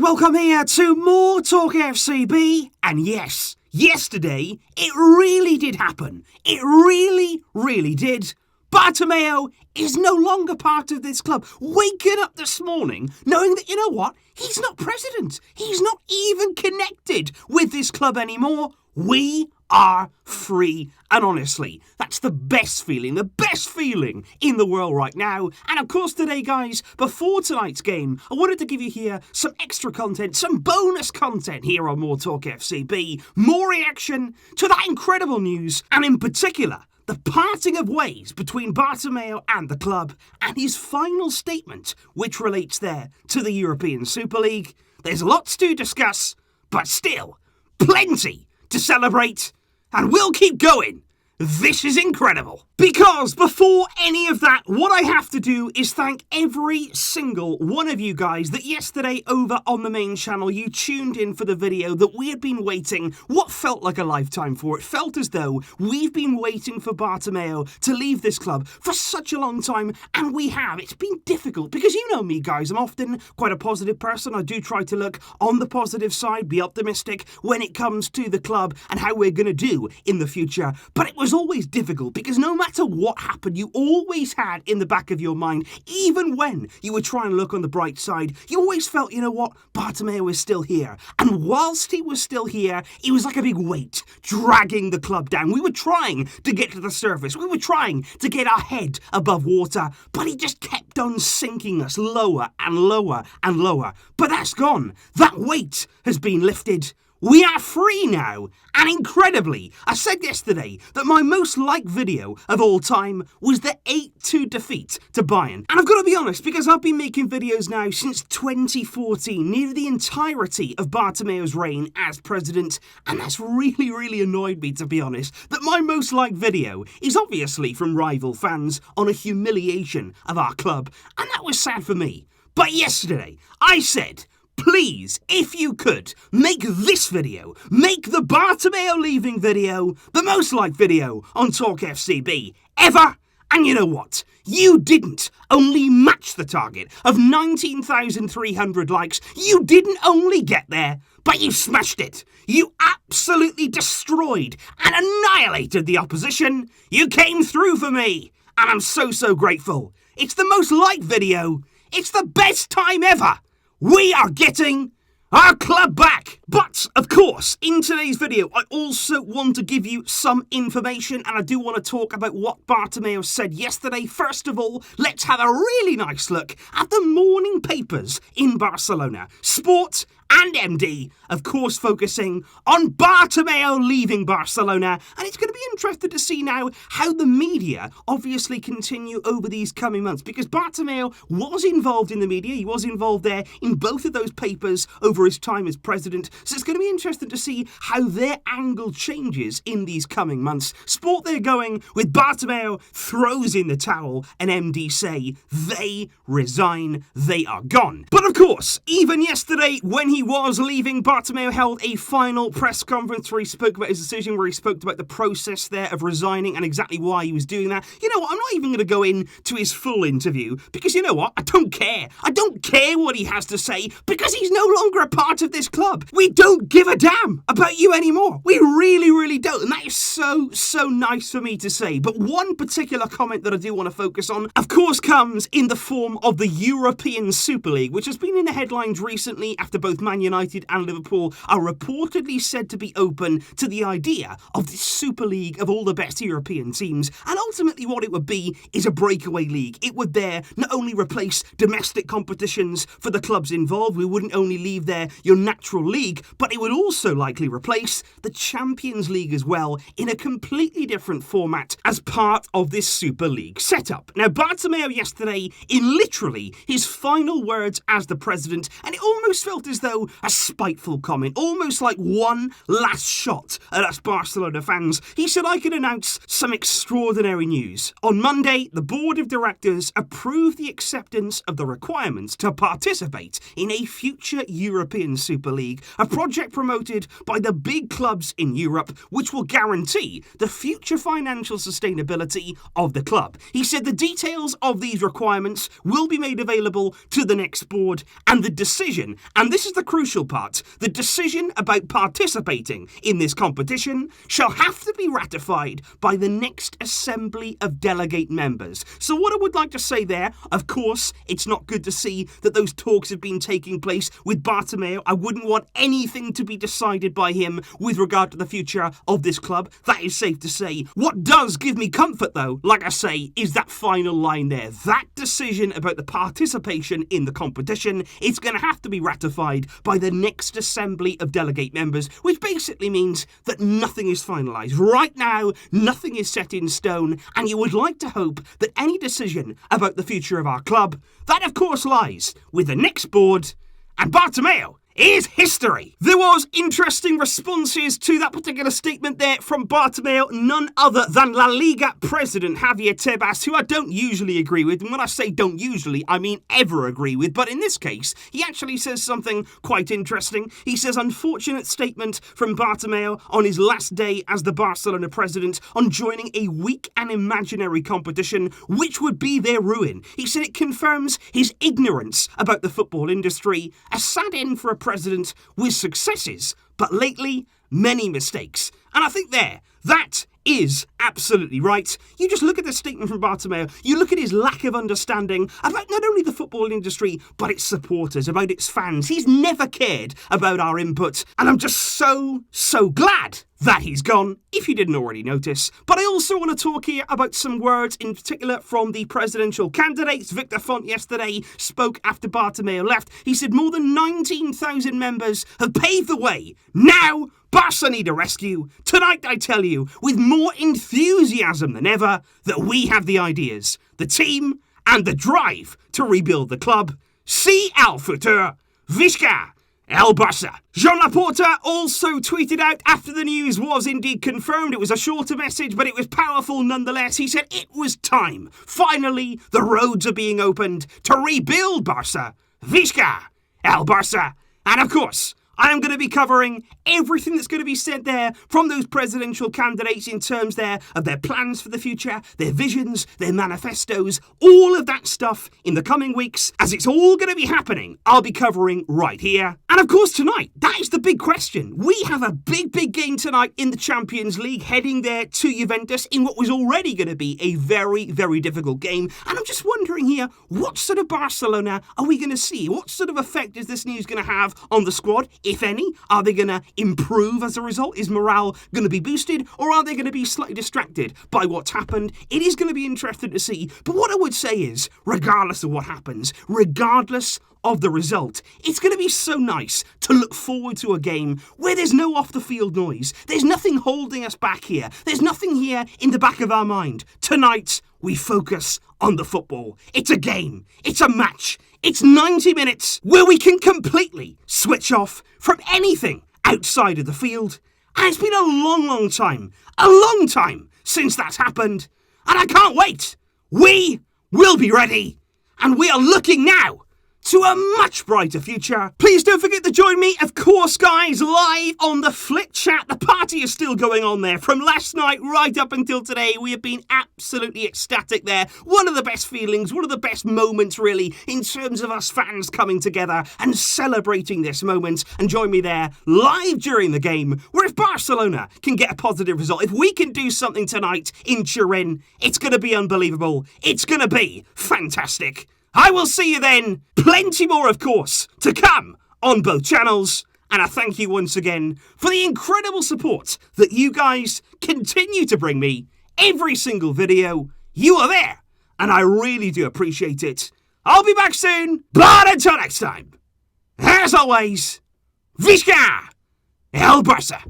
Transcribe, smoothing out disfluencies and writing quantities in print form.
and welcome here to more Talk FCB. And yes, yesterday it really did happen. It really did. Bartomeu is no longer part of this club. Waking up this morning knowing that, you know what, he's not president. He's not even connected with this club anymore. We are free. And honestly, that's the best feeling in the world right now. And of course today, guys, before tonight's game, I wanted to give you here some extra content, some bonus content here on More Talk FCB, more reaction to that incredible news, and in particular, the parting of ways between Bartomeu and the club, and his final statement, which relates there to the European Super League. There's lots to discuss, but still, plenty to celebrate, and we'll keep going. This is incredible. Because before any of that, what I have to do is thank every single one of you guys that yesterday over on the main channel, you tuned in for the video that we had been waiting what felt like a lifetime for. It felt as though we've been waiting for Bartomeu to leave this club for such a long time, and we have. It's been difficult because you know me, guys. I'm often quite a positive person. I do try to look on the positive side, be optimistic when it comes to the club and how we're going to do in the future. But it was always difficult because no matter what happened, you always had in the back of your mind, even when you were trying to look on the bright side, you always felt, you know what, Bartomeu is still here. And whilst he was still here, it was like a big weight dragging the club down. We were trying to get to the surface. We were trying to get our head above water, but he just kept on sinking us lower and lower and lower. But that's gone. That weight has been lifted. We are free now, and incredibly, I said yesterday that my most liked video of all time was the 8-2 defeat to Bayern. And I've got to be honest, because I've been making videos now since 2014, nearly the entirety of Bartomeu's reign as president, and that's really annoyed me, to be honest, that my most liked video is obviously from rival fans on a humiliation of our club, and that was sad for me. But yesterday, I said, please, if you could, make this video, make the Bartomeu leaving video, the most liked video on Talk FCB ever. And you know what? You didn't only match the target of 19,300 likes. You didn't only get there, but you smashed it. You absolutely destroyed and annihilated the opposition. You came through for me, and I'm so grateful. It's the most liked video. It's the best time ever. We are getting our club back. But, of course, in today's video, I also want to give you some information, and I do want to talk about what Bartomeu said yesterday. First of all, let's have a really nice look at the morning papers in Barcelona. Sport and MD, of course, focusing on Bartomeu leaving Barcelona. And it's going to be interesting to see now how the media obviously continue over these coming months, because Bartomeu was involved in the media. He was involved there in both of those papers over his time as president. So it's going to be interesting to see how their angle changes in these coming months. Sport, they're going with Bartomeu throws in the towel, and MD say they resign, they are gone. But of course, even yesterday when he was leaving, Bartomeu held a final press conference where he spoke about his decision, where he spoke about the process there of resigning and exactly why he was doing that. You know what, I'm not even going to go into his full interview, because you know what, I don't care. I don't care what he has to say, because he's no longer a part of this club. We don't give a damn about you anymore. We really don't. And that is so nice for me to say. But one particular comment that I do want to focus on, of course, comes in the form of the European Super League, which has been in the headlines recently after both Man United and Liverpool are reportedly said to be open to the idea of this Super League of all the best European teams. And ultimately what it would be is a breakaway league. It would there not only replace domestic competitions for the clubs involved, we wouldn't only leave there your natural league, but it would also likely replace the Champions League as well in a completely different format as part of this Super League setup. Now, Bartomeu yesterday, in literally his final words as the president, and it almost felt as though a spiteful comment, almost like one last shot at us Barcelona fans. He said, I can announce some extraordinary news. On Monday, the board of directors approved the acceptance of the requirements to participate in a future European Super League, a project promoted by the big clubs in Europe, which will guarantee the future financial sustainability of the club. He said the details of these requirements will be made available to the next board, and the decision, and this is the crucial part. The decision about participating in this competition shall have to be ratified by the next Assembly of Delegate Members. So what I would like to say there, of course, it's not good to see that those talks have been taking place with Bartomeu. I wouldn't want anything to be decided by him with regard to the future of this club. That is safe to say. What does give me comfort, though, like I say, is that final line there. That decision about the participation in the competition, it's going to have to be ratified by the next Assembly of Delegate Members, which basically means that nothing is finalised. Right now, nothing is set in stone, and you would like to hope that any decision about the future of our club, that of course lies with the next board, and Bartomeu is history. There was interesting responses to that particular statement there from Bartomeu, none other than La Liga president Javier Tevas, who I don't usually agree with. And when I say don't usually, I mean ever agree with. But in this case, he actually says something quite interesting. He says, unfortunate statement from Bartomeu on his last day as the Barcelona president on joining a weak and imaginary competition, which would be their ruin. He said it confirms his ignorance about the football industry, a sad end for a president with successes, but lately, many mistakes. And I think that is absolutely right. You just look at the statement from Bartomeu, you look at his lack of understanding about not only the football industry, but its supporters, about its fans. He's never cared about our input, and I'm just so glad that he's gone, if you didn't already notice. But I also want to talk here about some words in particular from the presidential candidates. Victor Font yesterday spoke after Bartomeu left. He said more than 19,000 members have paved the way. Now, Barca need a rescue. Tonight, I tell you, with more enthusiasm than ever, that we have the ideas, the team, and the drive to rebuild the club. See el futur. Visca el Barça. Jean Laporter also tweeted out after the news was indeed confirmed. It was a shorter message, but it was powerful nonetheless. He said it was time. Finally, the roads are being opened to rebuild Barça. Visca el Barça. And of course, I am going to be covering everything that's going to be said there from those presidential candidates in terms there of their plans for the future, their visions, their manifestos, all of that stuff in the coming weeks. As it's all going to be happening, I'll be covering right here. And of course tonight, that is the big question. We have a big game tonight in the Champions League, heading there to Juventus in what was already going to be a very difficult game. And I'm just wondering here, what sort of Barcelona are we going to see? What sort of effect is this news going to have on the squad, if any? Are they going to improve as a result? Is morale going to be boosted? Or are they going to be slightly distracted by what's happened? It is going to be interesting to see. But what I would say is, regardless of what happens, regardless of the result, it's going to be so nice to look forward to a game where there's no off-the-field noise. There's nothing holding us back here. There's nothing here in the back of our mind. Tonight, we focus on the football. It's a game. It's a match. It's 90 minutes where we can completely switch off from anything outside of the field. And it's been a long time since that's happened. And I can't wait. We will be ready. And we are looking now to a much brighter future. Please don't forget to join me, of course, guys, live on the Flit Chat. The party is still going on there. From last night right up until today, we have been absolutely ecstatic there. One of the best feelings, one of the best moments, really, in terms of us fans coming together and celebrating this moment. And join me there live during the game, where if Barcelona can get a positive result, if we can do something tonight in Turin, it's going to be unbelievable. It's going to be fantastic. I will see you then. Plenty more, of course, to come on both channels. And I thank you once again for the incredible support that you guys continue to bring me every single video. You are there, and I really do appreciate it. I'll be back soon, but until next time, as always, Visca el Barça.